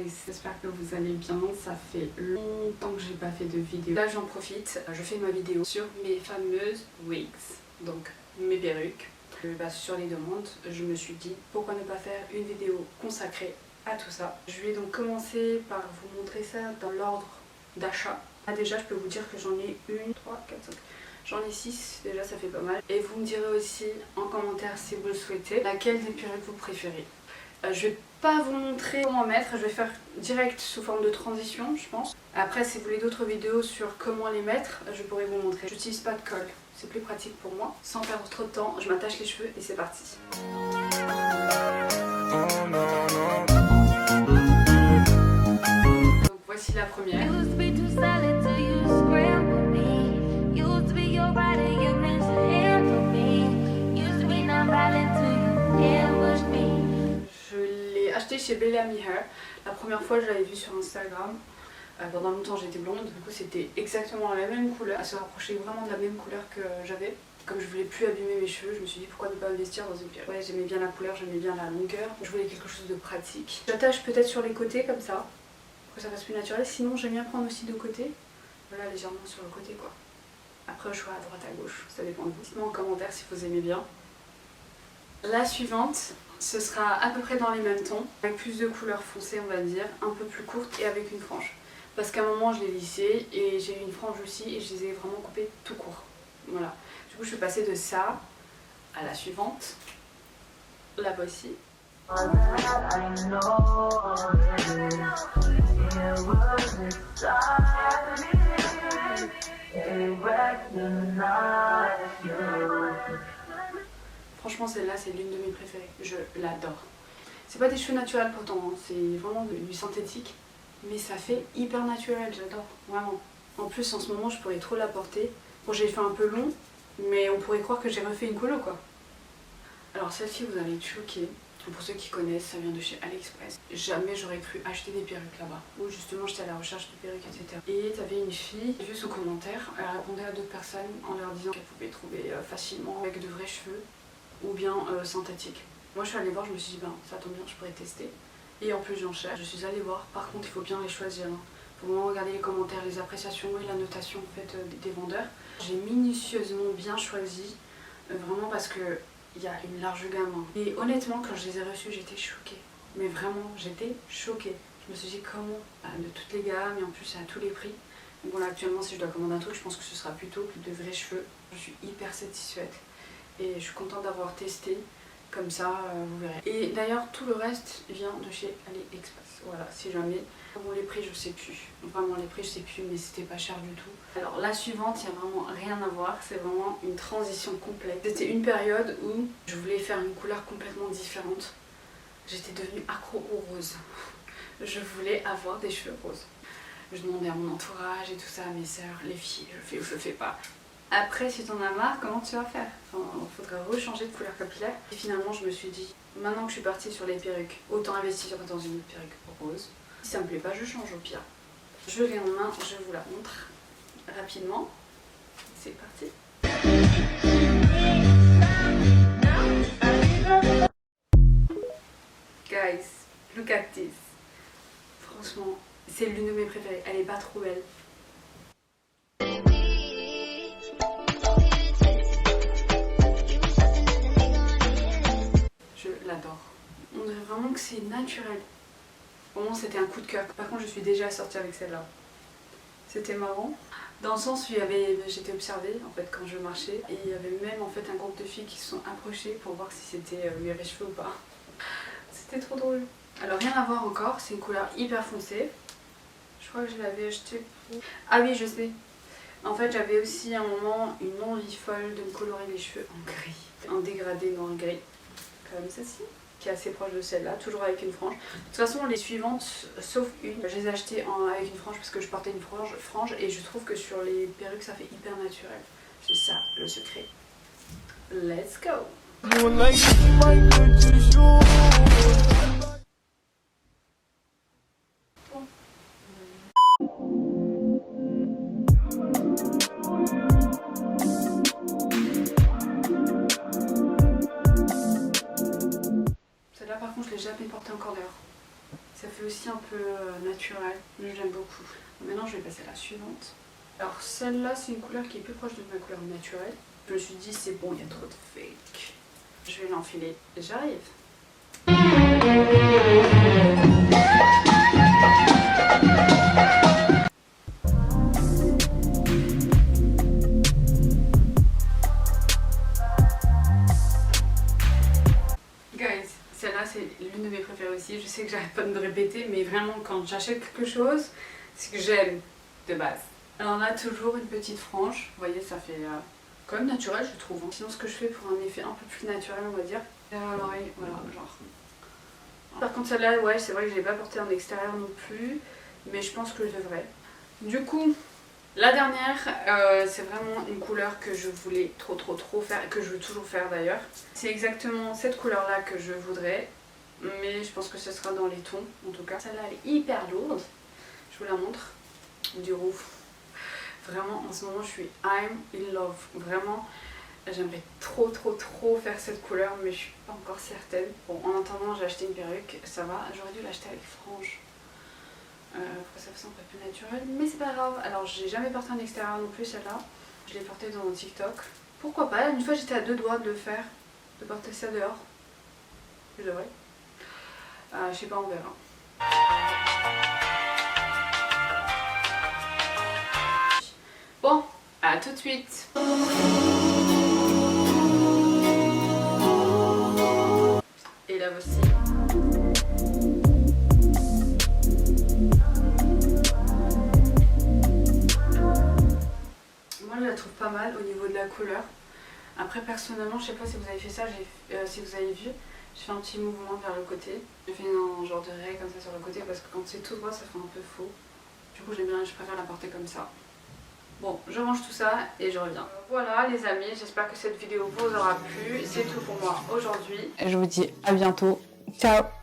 guys, j'espère que vous allez bien. Ça fait longtemps que j'ai pas fait de vidéo. Là j'en profite, je fais ma vidéo sur mes fameuses wigs, donc mes perruques. Sur les demandes, je me suis dit pourquoi ne pas faire une vidéo consacrée à tout ça. Je vais donc commencer par vous montrer ça dans l'ordre d'achat. Là déjà je peux vous dire que j'en ai 1, 3, 4, 5. J'en ai 6, déjà ça fait pas mal. Et vous me direz aussi en commentaire si vous le souhaitez, laquelle des perruques vous préférez. Je vais pas vous montrer comment mettre, je vais faire direct sous forme de transition je pense. Après si vous voulez d'autres vidéos sur comment les mettre, je pourrais vous montrer. J'utilise pas de colle, c'est plus pratique pour moi. Sans perdre trop de temps, je m'attache les cheveux et c'est parti. Donc voici la première. Chez Bellamy Hair. La première fois je l'avais vue sur Instagram. Pendant longtemps j'étais blonde, du coup c'était exactement la même couleur. Elle se rapprochait vraiment de la même couleur que j'avais. Comme je voulais plus abîmer mes cheveux, je me suis dit pourquoi ne pas investir dans une perruque. Ouais, j'aimais bien la couleur, j'aimais bien la longueur. Je voulais quelque chose de pratique. J'attache peut-être sur les côtés comme ça, pour que ça fasse plus naturel. Sinon j'aime bien prendre aussi de côté. Voilà, légèrement sur le côté quoi. Après au choix à droite à gauche, ça dépend de vous. Dites-moi en commentaire si vous aimez bien. La suivante, ce sera à peu près dans les mêmes tons, avec plus de couleurs foncées on va dire, un peu plus courte et avec une frange. Parce qu'à un moment je l'ai lissé et j'ai eu une frange aussi et je les ai vraiment coupées tout court. Voilà. Du coup je vais passer de ça à la suivante. La voici. Franchement celle-là c'est l'une de mes préférées, je l'adore. C'est pas des cheveux naturels pourtant, hein. C'est vraiment du synthétique. Mais ça fait hyper naturel, j'adore, vraiment. En plus en ce moment je pourrais trop la porter. Bon j'ai fait un peu long, mais on pourrait croire que j'ai refait une colo quoi. Alors celle-ci vous allez être choqués. Pour ceux qui connaissent, ça vient de chez AliExpress. Jamais j'aurais cru acheter des perruques là-bas. Où justement j'étais à la recherche de perruques, etc. Et t'avais une fille, j'ai vu son commentaire, elle répondait à d'autres personnes en leur disant qu'elle pouvait trouver facilement avec de vrais cheveux ou bien synthétiques. Moi je suis allée voir, je me suis dit ben ça tombe bien, je pourrais tester. Et en plus j'en cherche, je suis allée voir. Par contre il faut bien les choisir. Hein. Il faut vraiment regarder les commentaires, les appréciations et la notation en fait, des vendeurs. J'ai minutieusement bien choisi, vraiment parce que il y a une large gamme. Hein. Et honnêtement quand je les ai reçus j'étais choquée. Mais vraiment j'étais choquée. Je me suis dit comment de toutes les gammes et en plus à tous les prix. Donc bon là actuellement si je dois commander un truc je pense que ce sera plutôt de vrais cheveux. Je suis hyper satisfaite et je suis contente d'avoir testé. Comme ça, vous verrez. Et d'ailleurs, tout le reste vient de chez AliExpress. Voilà, si jamais. Bon, les prix, je sais plus. Vraiment, les prix, je sais plus, mais c'était pas cher du tout. Alors, la suivante, il n'y a vraiment rien à voir. C'est vraiment une transition complète. C'était une période où je voulais faire une couleur complètement différente. J'étais devenue accro au rose. Je voulais avoir des cheveux roses. Je demandais à mon entourage et tout ça, à mes sœurs, les filles, je fais ou je fais pas. Après, si t'en as marre, comment tu vas faire? Enfin, il faudra rechanger de couleur capillaire. Et finalement, je me suis dit, maintenant que je suis partie sur les perruques, autant investir dans une autre perruque rose. Si ça me plaît pas, je change au pire. Je l'ai en main, je vous la montre rapidement. C'est parti. Guys, look at this. Franchement, c'est l'une de mes préférées. Elle est pas trop belle. L'adore. On dirait vraiment que c'est naturel. Vraiment c'était un coup de cœur. Par contre je suis déjà sortie avec celle-là. C'était marrant. Dans le sens où j'étais observée en fait quand je marchais. Et il y avait même en fait un groupe de filles qui se sont approchées pour voir si c'était lui avait cheveux ou pas. C'était trop drôle. Alors rien à voir encore, c'est une couleur hyper foncée. Je crois que je l'avais acheté pour... Ah oui je sais. En fait j'avais aussi à un moment une envie folle de me colorer les cheveux en gris. Un dégradé noir gris. Comme celle-ci, qui est assez proche de celle-là, toujours avec une frange. De toute façon, les suivantes, sauf une, je les ai achetées avec une frange parce que je portais une frange et je trouve que sur les perruques, ça fait hyper naturel. C'est ça le secret. Let's go! Celle-là, par contre, je l'ai jamais portée encore d'ailleurs. C'est fait aussi un peu naturel. J'aime beaucoup. Maintenant je vais passer à la suivante. Alors celle-là c'est une couleur qui est plus proche de ma couleur naturelle. Je me suis dit c'est bon, il y a trop de fake. Je vais l'enfiler. J'arrive. Guys, celle-là c'est l'une de mes préférées aussi. Je sais que j'arrête pas de me répéter, mais vraiment quand j'achète quelque chose, c'est que j'aime de base. Alors on a toujours une petite frange. Vous voyez, ça fait quand même naturel, je trouve. Sinon, ce que je fais pour un effet un peu plus naturel, on va dire, derrière l'oreille, voilà, genre. Par contre, celle-là, ouais, c'est vrai que je l'ai pas portée en extérieur non plus, mais je pense que je devrais. Du coup, la dernière, c'est vraiment une couleur que je voulais trop faire, et que je veux toujours faire d'ailleurs. C'est exactement cette couleur-là que je voudrais, mais je pense que ce sera dans les tons, en tout cas. Celle-là, elle est hyper lourde. Je vous la montre. Du Roof. Vraiment, en ce moment, je suis I'm in love. Vraiment, j'aimerais trop faire cette couleur, mais je suis pas encore certaine. Bon, en attendant, j'ai acheté une perruque, ça va. J'aurais dû l'acheter avec frange. Pour que ça fasse un peu plus naturel, mais c'est pas grave. Alors, j'ai jamais porté en extérieur non plus, celle-là. Je l'ai portée dans mon TikTok. Pourquoi pas? Une fois, j'étais à 2 doigts de le faire, de porter ça dehors. Je devrais. Je sais pas, on verra. Bon, à tout de suite. Et là voici. Moi je la trouve pas mal au niveau de la couleur. Après personnellement, je sais pas si vous avez fait ça, si vous avez vu, je fais un petit mouvement vers le côté. Je fais un genre de raie comme ça sur le côté parce que quand c'est tout droit ça fait un peu faux. Du coup j'aime bien, je préfère la porter comme ça. Bon, je range tout ça et je reviens. Voilà les amis, j'espère que cette vidéo vous aura plu. C'est tout pour moi aujourd'hui. Je vous dis à bientôt. Ciao!